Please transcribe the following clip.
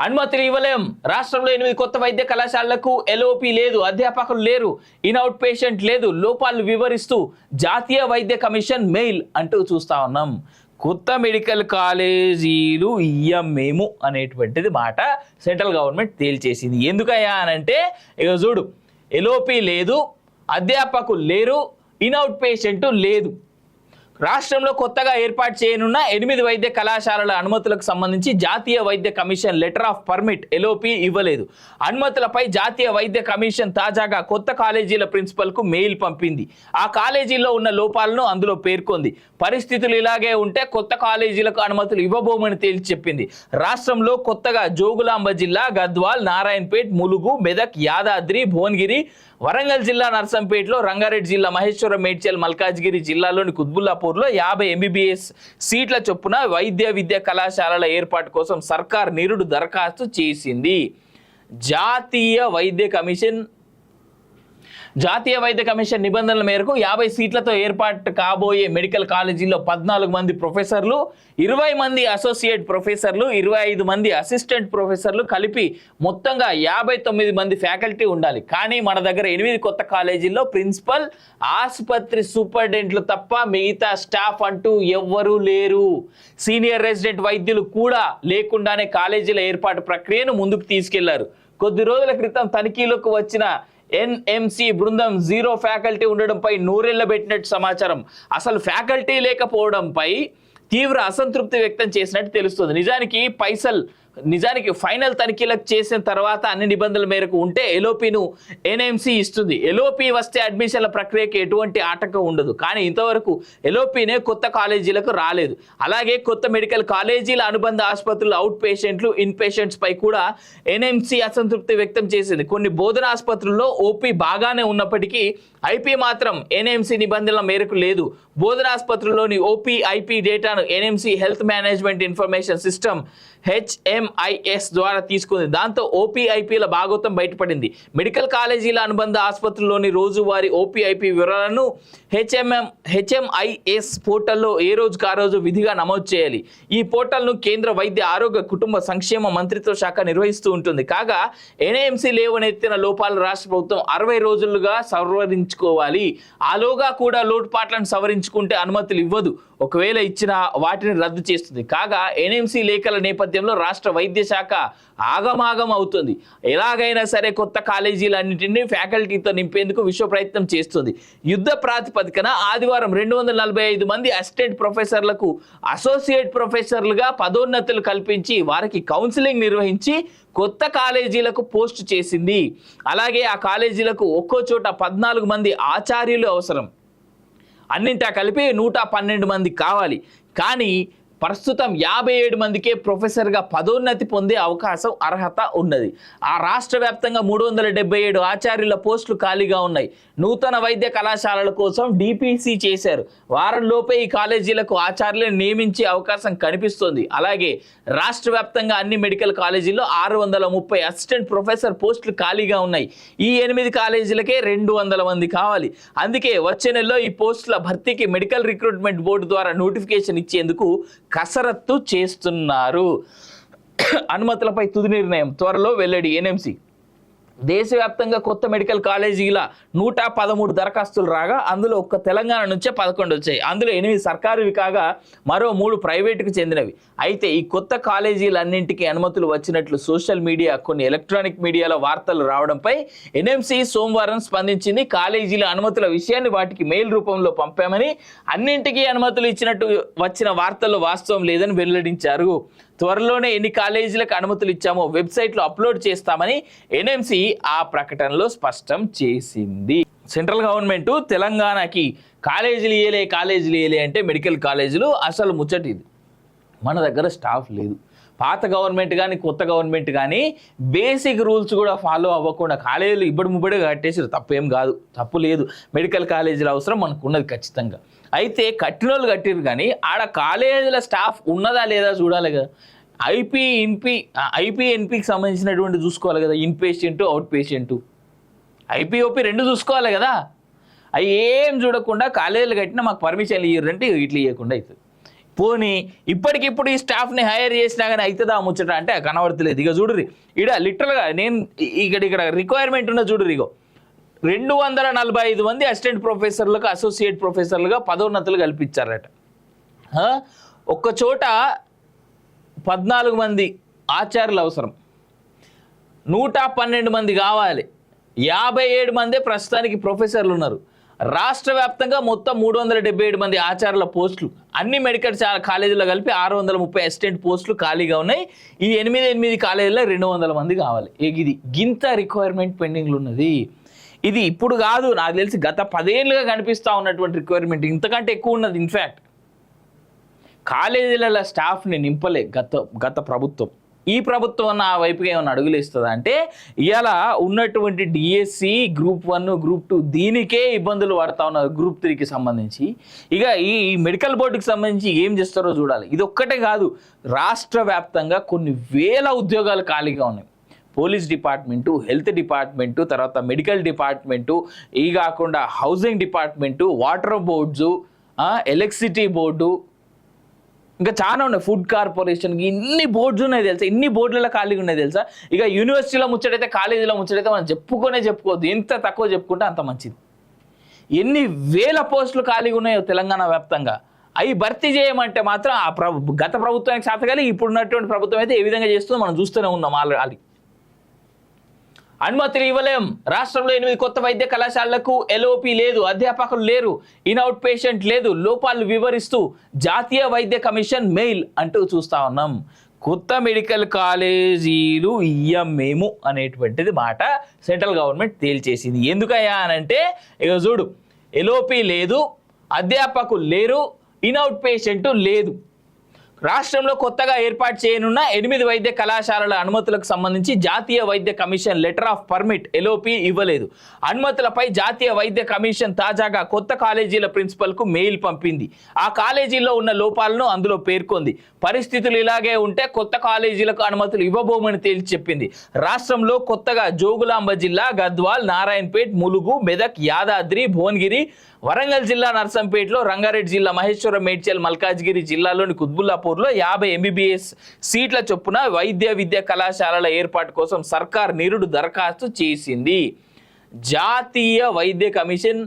అనుమతులు ఇవ్వలేం. రాష్ట్రంలో 8 కొత్త వైద్య కళాశాలలకు ఎల్ఓపి లేదు, అధ్యాపకులు లేరు, ఇన్అవుట్ పేషెంట్ లేదు, లోపాలు వివరిస్తూ జాతీయ వైద్య కమిషన్ మెయిల్ అంటూ చూస్తా ఉన్నాం. కొత్త మెడికల్ కాలేజీలు ఇయ్యమేము అనేటువంటిది మాట సెంట్రల్ గవర్నమెంట్ తేల్చేసింది. ఎందుకయ్యా అనంటే ఇక చూడు, ఎల్ఓపి లేదు, అధ్యాపకులు లేరు, ఇన్అవుట్ పేషెంట్ లేదు. రాష్ట్రంలో కొత్తగా ఏర్పాటు చేయనున్న 8 వైద్య కళాశాలల అనుమతులకు సంబంధించి జాతీయ వైద్య commission letter of permit LOP ఇవ్వలేదు. అనుమతులపై జాతీయ వైద్య కమిషన్ తాజాగా కొత్త కాలేజీల ప్రిన్సిపల్కు మెయిల్ పంపింది. ఆ కాలేజీల్లో ఉన్న లోపాలను అందులో పేర్కొంది. పరిస్థితులు ఇలాగే ఉంటే కొత్త కాలేజీలకు అనుమతులు ఇవ్వబోమని తేల్చి చెప్పింది. రాష్ట్రంలో కొత్తగా జోగులాంబ జిల్లా, గద్వాల్, నారాయణపేట్, ములుగు, మెదక్, యాదాద్రి, భువనగిరి, వరంగల్ జిల్లా నర్సంపేటలో, రంగారెడ్డి జిల్లా మహేశ్వరం, మేడ్చల్, మల్కాజ్గిరి జిల్లాలోని కుత్బుల్లాపూర్లో 50 ఎంబీబీఎస్ సీట్ల చొప్పున వైద్య విద్యా కళాశాలల ఏర్పాటు కోసం సర్కార్ నిరుడు దరఖాస్తు చేసింది. జాతీయ వైద్య కమిషన్ నిబంధనల మేరకు 50 సీట్లతో ఏర్పాటు కాబోయే మెడికల్ కాలేజీల్లో 14 మంది ప్రొఫెసర్లు, 20 మంది అసోసియేట్ ప్రొఫెసర్లు, 25 మంది అసిస్టెంట్ ప్రొఫెసర్లు కలిపి మొత్తంగా 59 మంది ఫ్యాకల్టీ ఉండాలి. కానీ మన దగ్గర 8 కొత్త కాలేజీల్లో ప్రిన్సిపల్, ఆసుపత్రి సూపరింటెండెంట్లు తప్ప మిగతా స్టాఫ్ అంటూ ఎవ్వరూ లేరు. సీనియర్ రెసిడెంట్ వైద్యులు కూడా లేకుండానే కాలేజీల ఏర్పాటు ప్రక్రియను ముందుకు తీసుకెళ్లారు. కొద్ది రోజుల క్రితం తనిఖీలకు వచ్చిన ఎన్ఎంసి బృందం 0 ఫ్యాకల్టీ ఉండడంపై నూరెళ్లబెట్టినట్టు సమాచారం. అసలు ఫ్యాకల్టీ లేకపోవడంపై తీవ్ర అసంతృప్తి వ్యక్తం చేసినట్టు తెలుస్తుంది. నిజానికి ఫైనల్ తనిఖీలకు చేసిన తర్వాత అన్ని నిబంధనల మేరకు ఉంటే ఎల్ఓపిను ఎన్ఎంసి ఇస్తుంది. ఎల్ఓపి వస్తే అడ్మిషన్ల ప్రక్రియకి ఎటువంటి ఆటంకం ఉండదు. కానీ ఇంతవరకు ఎల్ఓపినే కొత్త కాలేజీలకు రాలేదు. అలాగే కొత్త మెడికల్ కాలేజీల అనుబంధ ఆసుపత్రులు, అవుట్ పేషెంట్లు, ఇన్ పేషెంట్స్ పై కూడా ఎన్ఎంసి అసంతృప్తి వ్యక్తం చేసింది. కొన్ని బోధన ఆసుపత్రుల్లో ఓపీ బాగానే ఉన్నప్పటికీ ఐపీ మాత్రం ఎన్ఎంసి నిబంధనల మేరకు లేదు. బోధనాసుపత్రుల్లోని ఓపీ, ఐపీ డేటాను NMC health management information system HMIS ద్వారా తీసుకుంది. దాంతో ఓపీ, ఐపీల భాగోతం బయటపడింది. మెడికల్ కాలేజీల అనుబంధ ఆసుపత్రుల్లోని రోజువారీ ఓపీ, ఐపీ వివరాలను HMIS పోర్టల్లో ఏ రోజుకు ఆ రోజు విధిగా నమోదు చేయాలి. ఈ పోర్టల్ను కేంద్ర వైద్య ఆరోగ్య కుటుంబ సంక్షేమ మంత్రిత్వ శాఖ నిర్వహిస్తూ ఉంటుంది. కాగా ఎన్ఎంసి లేవనెత్తిన లోపాలు రాష్ట్ర ప్రభుత్వం 60 రోజులుగా సవరించుకోవాలి. ఆలోగా కూడా లోటుపాట్లను సవరించుకుంటే అనుమతులు ఇవ్వదు. ఒకవేళ ఇచ్చిన వాటిని రద్దు చేస్తుంది. కాగా ఎన్ఎంసి లేఖల నేపథ్యంలో రాష్ట్ర వైద్య శాఖ ఆగమాగం అవుతుంది. ఎలాగైనా సరే కొత్త కాలేజీలన్నింటినీ ఫ్యాకల్టీతో నింపేందుకు విశ్వ ప్రయత్నం చేస్తుంది. యుద్ధ ప్రాతిపదికన ఆదివారం 245 మంది అసిస్టెంట్ ప్రొఫెసర్లకు అసోసియేట్ ప్రొఫెసర్లుగా పదోన్నతులు కల్పించి వారికి కౌన్సిలింగ్ నిర్వహించి కొత్త కాలేజీలకు పోస్టు చేసింది. అలాగే ఆ కాలేజీలకు ఒక్కో చోట 14 మంది ఆచార్యులు అవసరం. అన్నింటా కలిపి 112 మంది కావాలి. కానీ ప్రస్తుతం 57 మందికే ప్రొఫెసర్గా పదోన్నతి పొందే అవకాశం, అర్హత ఉన్నది. ఆ రాష్ట్ర వ్యాప్తంగా 377 ఆచార్యుల పోస్టులు ఖాళీగా ఉన్నాయి. నూతన వైద్య కళాశాలల కోసం డిపిసి చేశారు. వారంలోపే ఈ కాలేజీలకు ఆచార్యులను నియమించే అవకాశం కనిపిస్తోంది. అలాగే రాష్ట్ర వ్యాప్తంగా అన్ని మెడికల్ కాలేజీల్లో 630 అసిస్టెంట్ ప్రొఫెసర్ పోస్టులు ఖాళీగా ఉన్నాయి. ఈ 8 కాలేజీలకే 200 మంది కావాలి. అందుకే వచ్చే నెలలో ఈ పోస్టుల భర్తీకి మెడికల్ రిక్రూట్మెంట్ బోర్డు ద్వారా నోటిఫికేషన్ ఇచ్చేందుకు కసరత్తు చేస్తున్నారు. అనుమతులపై తుది నిర్ణయం త్వరలో వెల్లడి. ఎన్ఎంసి దేశవ్యాప్తంగా కొత్త మెడికల్ కాలేజీల 113 దరఖాస్తులు రాగా అందులో ఒక్క తెలంగాణ నుంచే 11 వచ్చాయి. అందులో 8 సర్కారువి కాగా మరో 3 ప్రైవేటుకు చెందినవి. అయితే ఈ కొత్త కాలేజీలన్నింటికీ అనుమతులు వచ్చినట్లు సోషల్ మీడియా, కొన్ని ఎలక్ట్రానిక్ మీడియాలో వార్తలు రావడంపై ఎన్ఎంసి సోమవారం స్పందించింది. కాలేజీల అనుమతుల విషయాన్ని వాటికి మెయిల్ రూపంలో పంపామని, అన్నింటికీ అనుమతులు ఇచ్చినట్టు వచ్చిన వార్తల్లో వాస్తవం లేదని వెల్లడించారు. త్వరలోనే ఎన్ని కాలేజీలకు అనుమతులు ఇచ్చామో వెబ్సైట్లో అప్లోడ్ చేస్తామని ఎన్ఎంసి ఆ ప్రకటనలో స్పష్టం చేసింది. సెంట్రల్ గవర్నమెంట్ తెలంగాణకి కాలేజీలు ఇయ్యలే అంటే మెడికల్ కాలేజీలు అసలు ముచ్చటిది. మన దగ్గర స్టాఫ్ లేదు. పాత గవర్నమెంట్ కానీ కొత్త గవర్నమెంట్ కానీ బేసిక్ రూల్స్ కూడా ఫాలో అవ్వకుండా కాలేజీలు ఇబ్బడి కట్టేసారు. తప్పేం కాదు, తప్పు లేదు. మెడికల్ కాలేజీల అవసరం మనకు ఉన్నది ఖచ్చితంగా. అయితే కట్టినోళ్ళు కట్టిరు కానీ ఆడ కాలేజీల స్టాఫ్ ఉన్నదా లేదా చూడాలి కదా. ఐపీ ఎన్పీకి సంబంధించినటువంటి చూసుకోవాలి కదా. ఇన్ పేషెంట్, అవుట్ పేషెంట్, ఐపీఓపీ 2 చూసుకోవాలి కదా. అవి ఏం చూడకుండా కాలేజీలు కట్టినా మాకు పర్మిషన్లు ఇయ్యరంటే ఇట్లా ఇవ్వకుండా అవుతుంది. పోనీ ఇప్పటికిప్పుడు ఈ స్టాఫ్ని హైర్ చేసినా కానీ అవుతుందా ముచ్చట అంటే కనబడతలేదు. ఇక చూడుర్రి ఇక్కడ లిటరల్గా నేను ఇక్కడ రిక్వైర్మెంట్ ఉన్న చూడుర్రి, ఇగో 245 మంది అసిస్టెంట్ ప్రొఫెసర్లకు అసోసియేట్ ప్రొఫెసర్లుగా పదోన్నతులు కల్పించారట. ఒక్క చోట 14 మంది ఆచార్యులు అవసరం, 112 మంది కావాలి, 57 మందే ప్రస్తుతానికి ప్రొఫెసర్లు ఉన్నారు. రాష్ట్ర వ్యాప్తంగా మొత్తం 377 మంది ఆచార్యుల పోస్టులు, అన్ని మెడికల్ కాలేజీలో కలిపి 630 అసిస్టెంట్ పోస్టులు ఖాళీగా ఉన్నాయి. ఈ 8 కాలేజీలో 200 మంది కావాలి. ఇది గింత రిక్వైర్మెంట్ పెండింగ్లు ఉన్నది. ఇది ఇప్పుడు కాదు, నాకు తెలిసి గత 10 ఏళ్ళుగా కనిపిస్తూ ఉన్నటువంటి రిక్వైర్మెంట్, ఇంతకంటే ఎక్కువ ఉన్నది. ఇన్ఫ్యాక్ట్ కాలేజీల స్టాఫ్ని నింపలే గత ప్రభుత్వం. ఈ ప్రభుత్వం ఆ వైపుగా ఏమైనా అడుగులేస్తుందా అంటే ఇలా ఉన్నటువంటి డిఎస్సి గ్రూప్ 1 గ్రూప్ 2 దీనికే ఇబ్బందులు పడతా ఉన్నారు. గ్రూప్ 3కి సంబంధించి ఇక ఈ మెడికల్ బోర్డుకి సంబంధించి ఏం చేస్తారో చూడాలి. ఇది ఒక్కటే కాదు, రాష్ట్ర వ్యాప్తంగా కొన్ని వేల ఉద్యోగాలు ఖాళీగా ఉన్నాయి. పోలీస్ డిపార్ట్మెంటు, హెల్త్ డిపార్ట్మెంటు, తర్వాత మెడికల్ డిపార్ట్మెంటు, ఈ కాకుండా housing department, water boards, electricity board, ఇంకా చాలా ఉన్నాయి, ఫుడ్ కార్పొరేషన్, ఇన్ని బోర్డ్స్ ఉన్నాయి తెలుసా, ఇన్ని బోర్డులలో ఖాళీగా ఉన్నాయి తెలుసా. ఇక యూనివర్సిటీలో ముచ్చటైతే, కాలేజీలో ముచ్చటైతే మనం చెప్పుకోవద్దు, ఎంత తక్కువ చెప్పుకుంటే అంత మంచిది. ఎన్ని వేల పోస్టులు ఖాళీగా ఉన్నాయో తెలంగాణ వ్యాప్తంగా, అవి భర్తీ చేయమంటే మాత్రం గత ప్రభుత్వానికి శాతకాలి, ఇప్పుడున్నటువంటి ప్రభుత్వం అయితే ఏ విధంగా చేస్తుందో మనం చూస్తూనే ఉన్నాం. ఆల్రెడీ అనుమతులు ఇవ్వలేం. రాష్ట్రంలో 8 కొత్త వైద్య కళాశాలలకు ఎల్ఓపి లేదు, అధ్యాపకులు లేరు, ఇన్అవుట్ పేషెంట్ లేదు, లోపాలు వివరిస్తూ జాతీయ వైద్య కమిషన్ మెయిల్ అంటూ చూస్తా ఉన్నాం. కొత్త మెడికల్ కాలేజీలు ఇయ్యమేము అనేటువంటిది మాట సెంట్రల్ గవర్నమెంట్ తేల్చేసింది. ఎందుకయ్యా అనంటే ఇక చూడు, ఎల్ఓపి లేదు, అధ్యాపకులు లేరు, ఇన్అవుట్ పేషెంట్ లేదు. రాష్ట్రంలో కొత్తగా ఏర్పాటు చేయనున్న 8 వైద్య కళాశాలల అనుమతులకు సంబంధించి జాతీయ వైద్య commission letter of permit LOP ఇవ్వలేదు. అనుమతులపై జాతీయ వైద్య కమిషన్ తాజాగా కొత్త కాలేజీల ప్రిన్సిపల్కు మెయిల్ పంపింది. ఆ కాలేజీల్లో ఉన్న లోపాలను అందులో పేర్కొంది. పరిస్థితులు ఇలాగే ఉంటే కొత్త కాలేజీలకు అనుమతులు ఇవ్వబోమని తేల్చి చెప్పింది. రాష్ట్రంలో కొత్తగా జోగులాంబ జిల్లా, గద్వాల్, నారాయణపేట్, ములుగు, మెదక్, యాదాద్రి, భువనగిరి, వరంగల్ జిల్లా నర్సంపేటలో, రంగారెడ్డి జిల్లా మహేశ్వరం, మేడ్చల్, మల్కాజ్గిరి జిల్లాలోని కుత్బుల్లాపూర్లో 50 ఎంబీబీఎస్ సీట్ల చొప్పున వైద్య విద్యా కళాశాలల ఏర్పాటు కోసం సర్కార్ నిరుడు దరఖాస్తు చేసింది. జాతీయ వైద్య కమిషన్